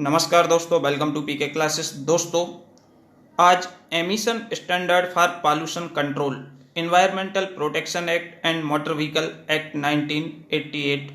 नमस्कार दोस्तों, welcome to PK classes. दोस्तों, आज emission standard for pollution control, environmental protection act and motor vehicle act 1988,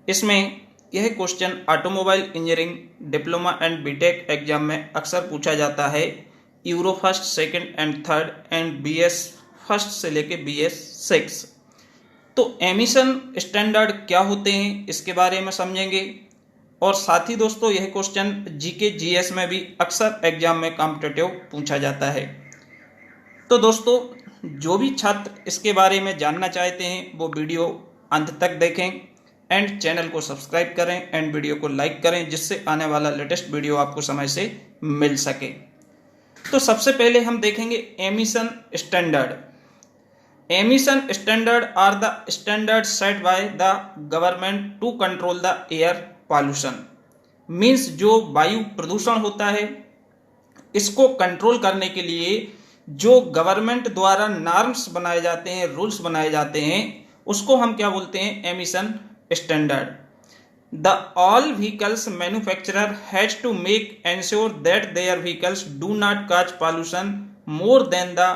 इसमें यह question automobile engineering diploma and BTech exam में अक्सर पूछा जाता है। Euro first, second and third and BS first से लेके बीएस 6। तो एमिशन स्टैंडर्ड क्या होते हैं इसके बारे में समझेंगे। और साथ ही दोस्तों, यह क्वेश्चन जीके जीएस में भी अक्सर एग्जाम में कॉम्पिटिटिव पूछा जाता है। तो दोस्तों, जो भी छात्र इसके बारे में जानना चाहते हैं वो वीडियो अंत तक देखें एंड चैनल को सब्सक्राइब करें एंड वीडियो को लाइक करें, जिससे आने वाला लेटेस्ट वीडियो आपको समय से मिल सके। तो सबसे पहले हम देखेंगे emission standard. Emission standard are the standard set by the government to control the air pollution. Means जो वायु प्रदूषण होता है, इसको कंट्रोल करने के लिए जो गवर्नमेंट द्वारा नॉर्म्स बनाए जाते हैं, रूल्स बनाए जाते हैं, उसको हम क्या बोलते हैं? Emission standard. The all vehicles manufacturer has to make ensure that their vehicles do not cause pollution more than the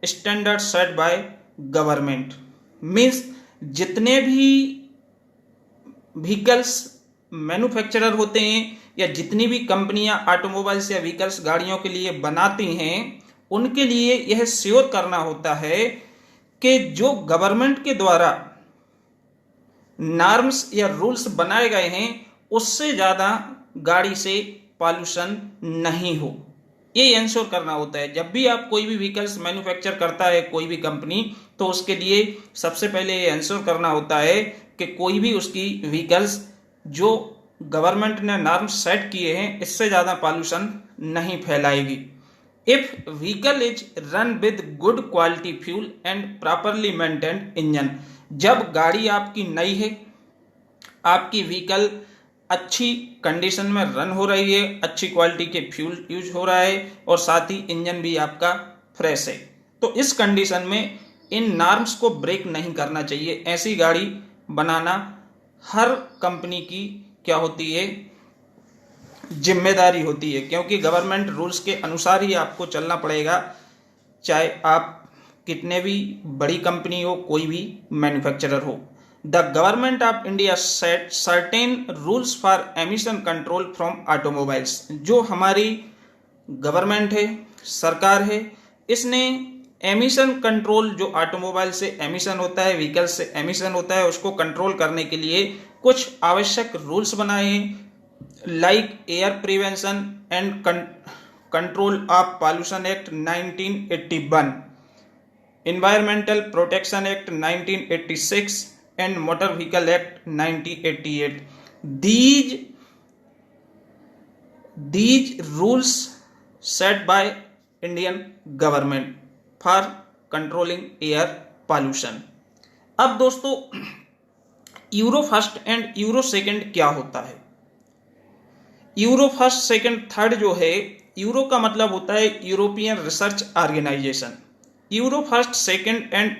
standard set by government. Means जितने भी व्हीकल्स मैन्युफैक्चरर होते हैं या जितनी भी कंपनियां ऑटोमोबाइल्स या व्हीकल्स गाड़ियों के लिए बनाती हैं, उनके लिए यह श्योर करना होता है कि जो गवर्नमेंट के द्वारा नॉर्म्स या रूल्स बनाए गए हैं उससे ज़्यादा गाड़ी से पॉल्यूशन नहीं हो, ये इंश्योर करना होता है। जब भी आप कोई भी व्हीकल्स मैन्युफैक्चर करता है कोई भी कंपनी, तो उसके लिए सबसे पहले ये इंश्योर करना होता है कि कोई भी उसकी व्हीकल्स जो गवर्नमेंट ने नॉर्म्स सेट किए हैं इससे ज़्यादा पॉल्यूशन नहीं फैलाएगी। If vehicle is run with good quality fuel and properly maintained engine. जब गाड़ी आपकी नई है, आपकी व्हीकल अच्छी कंडीशन में रन हो रही है, अच्छी क्वालिटी के फ्यूल यूज हो रहा है और साथ ही इंजन भी आपका फ्रेश है, तो इस कंडीशन में इन नॉर्म्स को ब्रेक नहीं करना चाहिए। ऐसी गाड़ी बनाना हर कंपनी की क्या होती है? जिम्मेदारी होती है, क्योंकि गवर्नमेंट रूल्स के अनुसार ही आपको चलना पड़ेगा, चाहे आप कितने भी बड़ी कंपनी हो, कोई भी मैन्युफैक्चरर हो। The government of India set certain rules for emission control from automobiles. जो हमारी गवर्नमेंट है, सरकार है, इसने एमिशन कंट्रोल, जो ऑटोमोबाइल से एमिशन होता है, व्हीकल से एमिशन होता है, उसको कंट्रोल करने के लिए कुछ आवश्यक रूल्स बनाए हैं, like air prevention and control of pollution act 1981, environmental protection act 1986 and motor vehicle act 1988। these rules set by Indian government for controlling air pollution. अब दोस्तों, euro first and euro second क्या होता है? Euro first, second, third जो है, euro का मतलब होता है European research organisation. Euro first, second and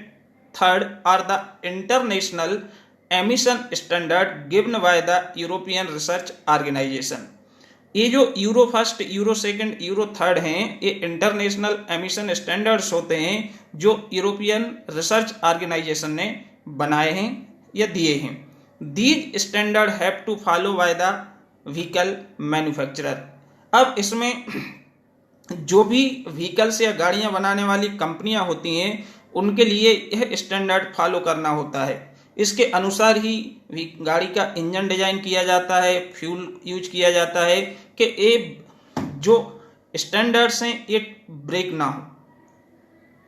third are the international emission standard given by the European research organisation. ये जो Euro first, Euro second, Euro third हैं, ये इंटरनेशनल एमिशन स्टैंडर्ड्स होते हैं जो यूरोपियन रिसर्च ऑर्गेनाइजेशन ने बनाए हैं या दिए हैं। These standard have to follow by the vehicle manufacturer. अब इसमें जो भी व्हीकल्स या गाड़ियां बनाने वाली कंपनियां होती हैं, उनके लिए यह स्टैंडर्ड फॉलो करना होता है। इसके अनुसार ही गाड़ी का इंजन डिजाइन किया जाता है, फ्यूल यूज किया जाता है, कि ये जो स्टैंडर्ड्स हैं ये ब्रेक ना हो,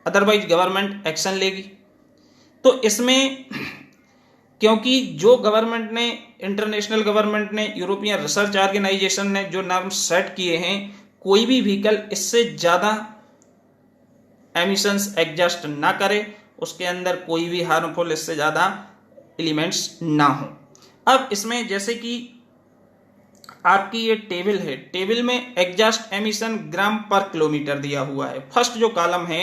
अदरवाइज गवर्नमेंट एक्शन लेगी। तो इसमें क्योंकि जो गवर्नमेंट ने, इंटरनेशनल गवर्नमेंट ने, यूरोपियन रिसर्च ऑर्गेनाइजेशन ने जो नॉर्म्स सेट किए हैं, कोई भी व्हीकल इससे ज़्यादा एमिशंस एग्जस्ट ना करे, उसके अंदर कोई भी हार्मफुल इससे ज़्यादा एलिमेंट्स ना हो। अब इसमें जैसे कि आपकी ये टेबल है, टेबल में एग्जॉस्ट एमिशन ग्राम पर किलोमीटर दिया हुआ है। फर्स्ट जो कॉलम है,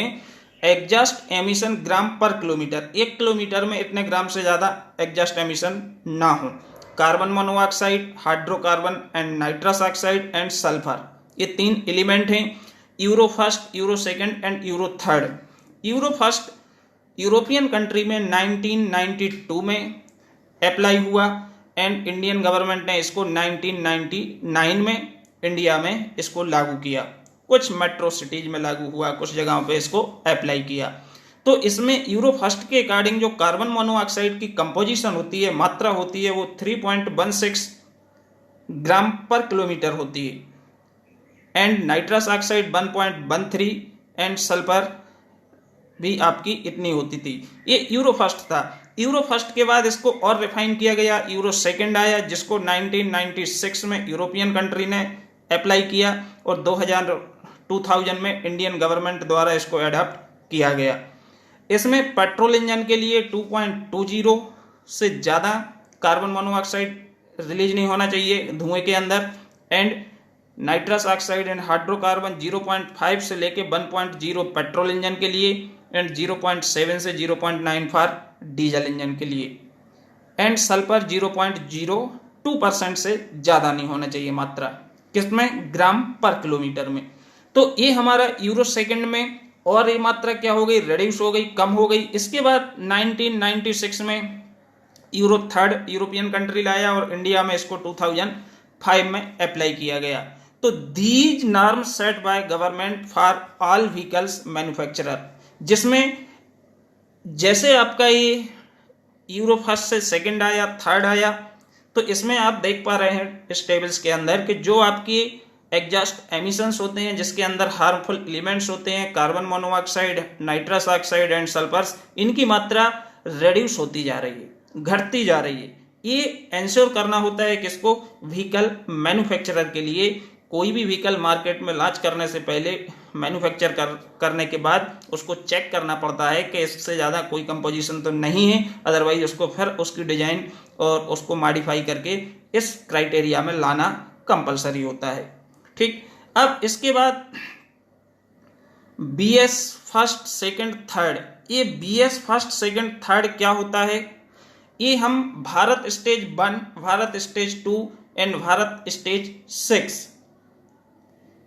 एग्जॉस्ट एमिशन ग्राम पर किलोमीटर, 1 किलोमीटर में इतने ग्राम से ज़्यादा एग्जॉस्ट एमिशन ना हो। Carbon monoxide, hydrocarbon and nitrous oxide and sulphur, ये 3 एलिमेंट हैं। Euro first, Euro second and euro third. Euro first European country में 1992 में अप्लाई हुआ एंड इंडियन गवर्नमेंट ने इसको 1999 में इंडिया में इसको लागू किया। कुछ मेट्रो सिटीज में लागू हुआ, कुछ जगहों पे इसको अप्लाई किया। तो इसमें यूरो फर्स्ट के अकॉर्डिंग जो कार्बन मोनोऑक्साइड की कंपोजिशन होती है, मात्रा होती है, वो 3.16 ग्राम पर किलोमीटर होती है and nitrous oxide 1.13 and sulphur भी आपकी इतनी होती थी। ये यूरो फर्स्ट था। यूरो फर्स्ट के बाद इसको और रिफाइन किया गया, यूरो सेकंड आया, जिसको 1996 में यूरोपियन कंट्री ने अप्लाई किया और 2000 में इंडियन गवर्नमेंट द्वारा इसको एडॉप्ट किया गया। इसमें पेट्रोल इंजन के लिए 2.20 से ज़्यादा कार्बन मोनोऑक्साइड रिलीज नहीं होना चाहिए धुएं के अंदर and nitrous oxide and hydrocarbon 0.5 से लेके 1.0 पेट्रोल इंजन के लिए एंड 0.7 से 0.9 फॉर डीजल इंजन के लिए एंड सल्फर 0.02% से ज़्यादा नहीं होना चाहिए मात्रा, किसमें, ग्राम पर किलोमीटर में। तो ये हमारा यूरो सेकंड में, और ये मात्रा क्या हो गई, रिड्यूस हो गई, कम हो गई। इसके बाद 1996 में यूरो थर्ड यूरोपियन कंट्री लाया और इंडिया में इसको 2005 में अप्लाई किया गया। तो these norms set by government for all vehicles manufacturer, जिसमें जैसे आपका ये यूरो फर्स्ट से सेकंड आया, थर्ड आया, तो इसमें आप देख पा रहे हैं इस टेबल्स के अंदर कि जो आपकी एग्जॉस्ट एमिशंस होते हैं, जिसके अंदर हार्मफुल एलिमेंट्स होते हैं, carbon monoxide, nitrous oxide and sulphurs, इनकी मात्रा रिड्यूस होती जा रही है, घटती जा रही है। ये इंश्योर करना होता है किसको, व्हीकल मैन्युफैक्चरर के लिए। कोई भी व्हीकल मार्केट में लॉन्च करने से पहले मैन्युफैक्चर करने के बाद उसको चेक करना पड़ता है कि इससे ज़्यादा कोई कंपोजिशन तो नहीं है, अदरवाइज उसको फिर उसकी डिजाइन और उसको मॉडिफाई करके इस क्राइटेरिया में लाना कंपलसरी होता है। ठीक, अब इसके बाद BS फर्स्ट सेकंड थर्ड, ये BS फर्स्ट सेकंड थर्ड क्या होता है, ये हम Bharat stage 1, Bharat stage 2 and Bharat stage 6,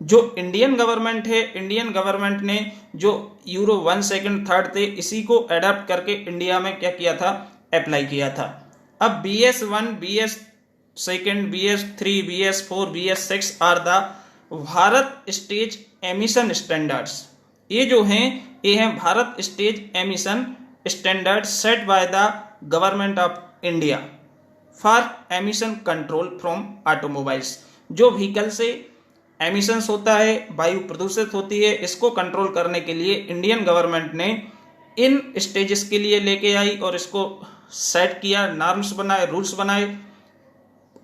जो इंडियन गवर्नमेंट है, इंडियन गवर्नमेंट ने जो यूरो 1 सेकंड थर्ड थे, इसी को अडॉप्ट करके इंडिया में क्या किया था, अप्लाई किया था। अब BS1, BS second, BS3, BS4, BS6 are the Bharat stage emission standards. ये जो हैं, ये हैं Bharat stage emission standard set by the government of India for emission control from automobiles. जो व्हीकल से एमिशंस होता है, वायु प्रदूषित होती है, इसको कंट्रोल करने के लिए इंडियन गवर्नमेंट ने इन स्टेजेस के लिए लेके आई और इसको सेट किया, नॉर्म्स बनाए, रूल्स बनाए,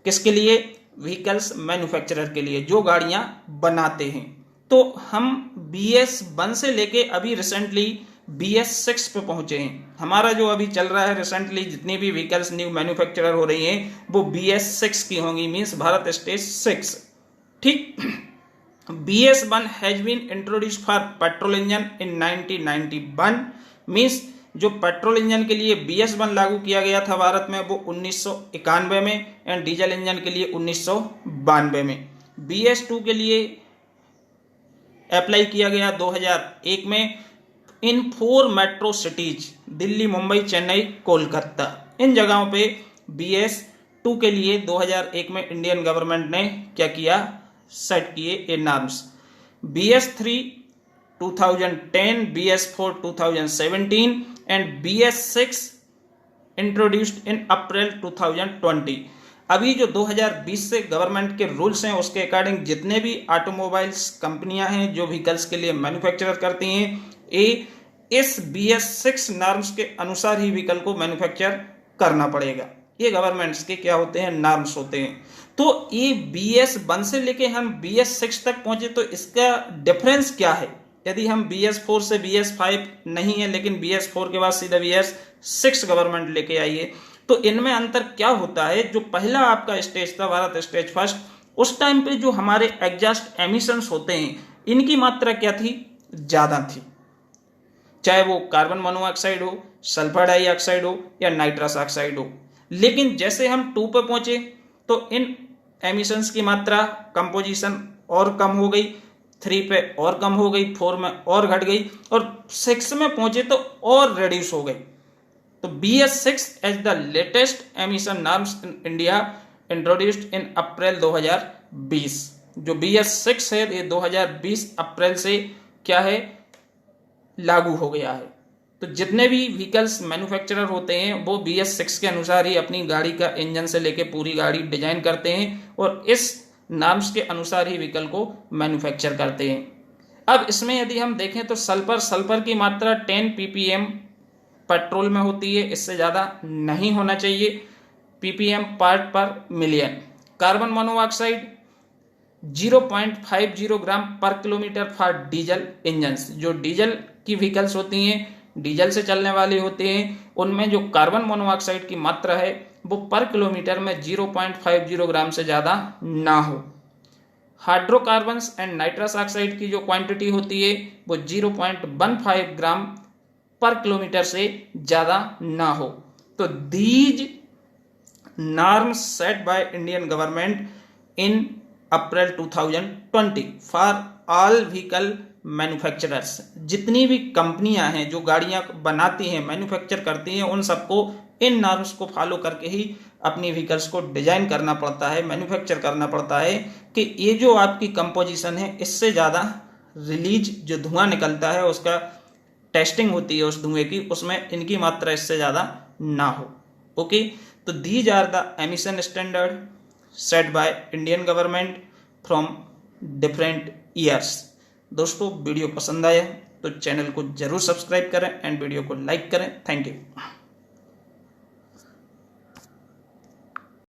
किसके लिए, व्हीकल्स मैन्युफैक्चरर के लिए, जो गाड़ियां बनाते हैं। तो हम BS1 से लेके अभी रिसेंटली BS6 पे पहुंचे हैं। हमारा जो अभी चल रहा है रिसेंटली, जितनी भी व्हीकल्स न्यू मैन्युफैक्चरर हो रही हैं वो BS6 की होंगी, मीन्स भारत स्टेज 6। ठीक, BS1 has been introduced for petrol engine in 1991, means जो पेट्रोल इंजन के लिए BS1 लागू किया गया था भारत में वो 1991 में एंड डीजल इंजन के लिए 1992 में। BS2 के लिए अप्लाई किया गया 2001 में इन 4 मेट्रो सिटीज, दिल्ली, मुंबई, चेन्नई, कोलकाता, इन जगहों पे BS2 के लिए 2001 में इंडियन गवर्नमेंट ने क्या किया, सेट किए ये norms. BS3 2010, BS4 2017 and BS6 introduced in April 2020। अभी जो 2020 से गवर्नमेंट के रूल्स हैं उसके अकॉर्डिंग जितने भी ऑटोमोबाइल्स कंपनियां हैं जो व्हीकल्स के लिए मैन्युफैक्चर करती हैं, ये इस BS6 नॉर्म्स के अनुसार ही व्हीकल को मैन्युफैक्चर करना पड़ेगा। ये गवर्नमेंट्स के क्या होते हैं, नॉर्म्स होते हैं। तो ये BS1 से लेके हम BS6 तक पहुंचे, तो इसका डिफरेंस क्या है। यदि हम BS4 से BS5 नहीं है लेकिन BS4 के बाद सीधा BS6 गवर्नमेंट लेके आई है, तो इनमें अंतर क्या होता है। जो पहला आपका स्टेज था भारत स्टेज फर्स्ट, उस टाइम पे जो हमारे एग्जॉस्ट एमिशंस होते हैं इनकी मात्रा क्या थी, ज्यादा थी, चाहे वो कार्बन मोनोऑक्साइड हो, सल्फर डाइऑक्साइड हो या नाइट्रस ऑक्साइड हो। लेकिन जैसे हम 2 पे पहुंचे तो इन एमिशंस की मात्रा कंपोजिशन और कम हो गई, 3 पे और कम हो गई, 4 में और घट गई और 6 में पहुंचे तो और रिड्यूस हो गई। तो BS6 as the latest emission norms in India introduced in April 2020। जो BS6 है ये 2020 अप्रैल से क्या है, लागू हो गया है। तो जितने भी व्हीकल्स मैन्युफैक्चरर होते हैं वो BS6 के अनुसार ही अपनी गाड़ी का इंजन से लेके पूरी गाड़ी डिजाइन करते हैं और इस नॉर्म्स के अनुसार ही व्हीकल को मैन्युफैक्चर करते हैं। अब इसमें यदि हम देखें तो सल्फर की मात्रा 10 ppm पेट्रोल में होती है, इससे ज़्यादा नहीं होना चाहिए ppm पार्ट पर मिलियन। कार्बन मोनोऑक्साइड 0.50 ग्राम पर किलोमीटर फॉर डीजल इंजन्स। जो डीजल की व्हीकल्स होती हैं, डीजल से चलने वाली होते हैं, उनमें जो कार्बन मोनोऑक्साइड की मात्रा है वो पर किलोमीटर में 0.50 ग्राम से ज़्यादा ना हो। हाइड्रोकार्बन्स एंड नाइट्रस ऑक्साइड की जो क्वांटिटी होती है वो 0.15 ग्राम पर किलोमीटर से ज़्यादा ना हो। तो these norms set by Indian government in April 2020 for all vehicle manufacturers. जितनी भी कंपनियां हैं जो गाड़ियां बनाती हैं, मैन्युफैक्चर करती हैं, उन सबको इन नॉर्म्स को फॉलो करके ही अपनी व्हीकल्स को डिजाइन करना पड़ता है, मैन्युफैक्चर करना पड़ता है कि ये जो आपकी कंपोजिशन है इससे ज़्यादा रिलीज जो धुआं निकलता है उसका टेस्टिंग होती है उस धुएं की, उसमें इनकी मात्रा इससे ज़्यादा ना हो। ओके, तो these are the emission standard set by Indian government from different years. दोस्तों वीडियो पसंद आया तो चैनल को जरूर सब्सक्राइब करें एंड वीडियो को लाइक करें। Thank you.